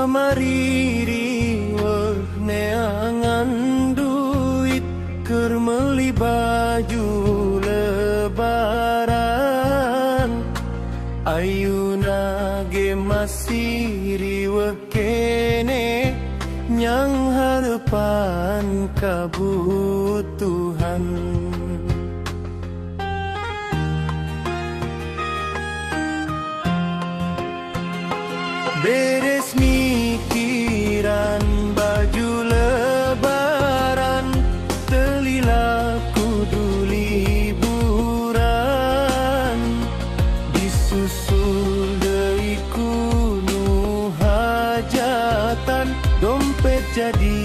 Samariri weh neangan duit keur meuli baju lebaran. Ayeuna ge masih riweuh keneh nyang hareupan kabutuhan. Beres mikiran baju lebaran, telila kudu liburan. Disusul deui ku nu hajatan, dompet jadi